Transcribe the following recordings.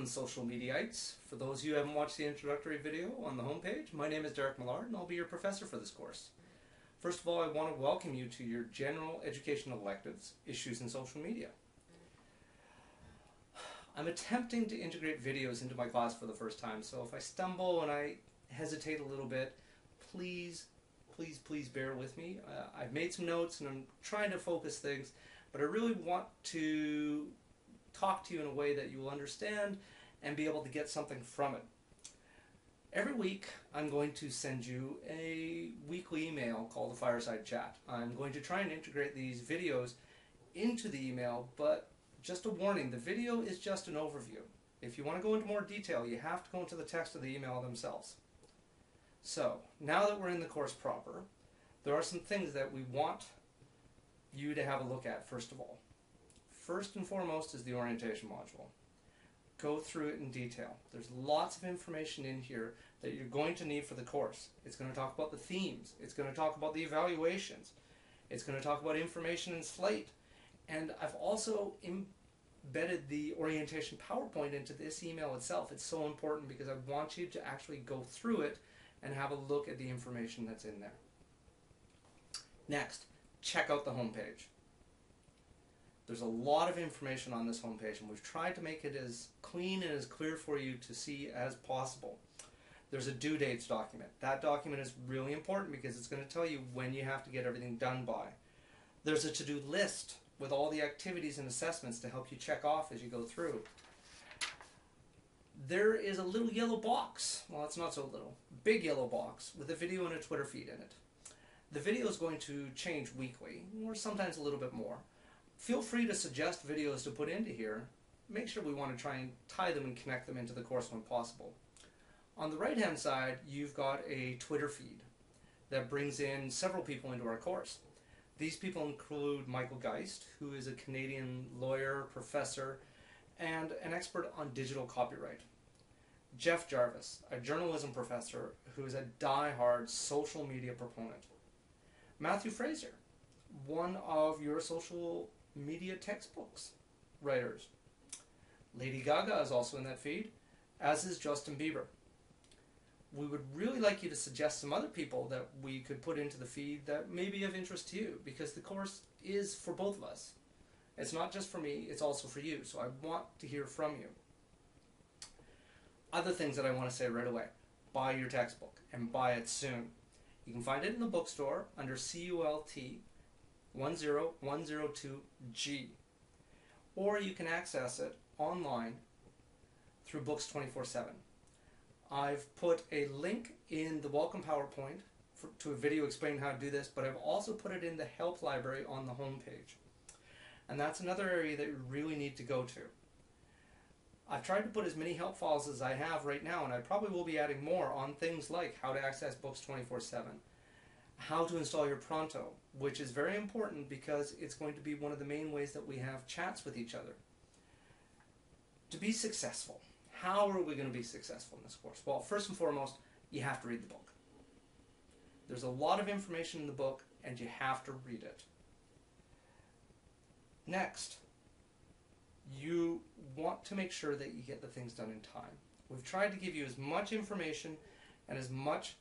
Welcome, social mediaites. For those of you who haven't watched the introductory video on the homepage, my name is Derek Millard and I'll be your professor for this course. First of all, I want to welcome you to your general education electives, Issues in Social Media. I'm attempting to integrate videos into my class for the first time, so if I stumble and I hesitate a little bit, please bear with me. I've made some notes and I'm trying to focus things, but I really want to talk to you in a way that you will understand and be able to get something from it. Every week I'm going to send you a weekly email called the Fireside Chat. I'm going to try and integrate these videos into the email, but just a warning, the video is just an overview. If you want to go into more detail, you have to go into the text of the email themselves. So, now that we're in the course proper, there are some things that we want you to have a look at first of all. First and foremost is the orientation module. Go through it in detail. There's lots of information in here that you're going to need for the course. It's going to talk about the themes. It's going to talk about the evaluations. It's going to talk about information in Slate. And I've also embedded the orientation PowerPoint into this email itself. It's so important because I want you to actually go through it and have a look at the information that's in there. Next, check out the homepage. There's a lot of information on this homepage and we've tried to make it as clean and as clear for you to see as possible. There's a due dates document. That document is really important because it's going to tell you when you have to get everything done by. There's a to-do list with all the activities and assessments to help you check off as you go through. There is a little yellow box, well it's not so little, big yellow box with a video and a Twitter feed in it. The video is going to change weekly, or sometimes a little bit more. Feel free to suggest videos to put into here. Make sure we want to try and tie them and connect them into the course when possible. On the right hand side, you've got a Twitter feed that brings in several people into our course. These people include Michael Geist, who is a Canadian lawyer, professor, and an expert on digital copyright. Jeff Jarvis, a journalism professor who is a die-hard social media proponent. Matthew Fraser, one of your social media textbooks writers. Lady Gaga is also in that feed, as is Justin Bieber. We would really like you to suggest some other people that we could put into the feed that may be of interest to you, because the course is for both of us. It's not just for me, it's also for you, so I want to hear from you. Other things that I want to say right away. Buy your textbook, and buy it soon. You can find it in the bookstore under CULT 10102G, or you can access it online through Books 24/7. I've put a link in the welcome PowerPoint to a video explaining how to do this, but I've also put it in the help library on the home page. And that's another area that you really need to go to. I've tried to put as many help files as I have right now, and I probably will be adding more on things like how to access Books 24/7, how to install your Pronto, which is very important because it's going to be one of the main ways that we have chats with each other. To be successful, how are we going to be successful in this course? Well, first and foremost, you have to read the book. There's a lot of information in the book, and you have to read it. Next, you want to make sure that you get the things done in time. We've tried to give you as much information and as much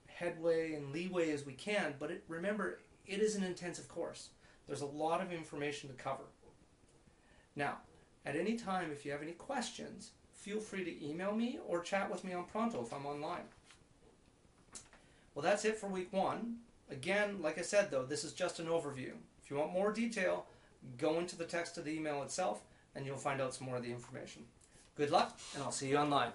headway and leeway as we can, but remember, it is an intensive course. There's a lot of information to cover. Now, at any time, if you have any questions, feel free to email me or chat with me on Pronto if I'm online. Well, that's it for week one. Again, like I said though, this is just an overview. If you want more detail, go into the text of the email itself and you'll find out some more of the information. Good luck, and I'll see you online.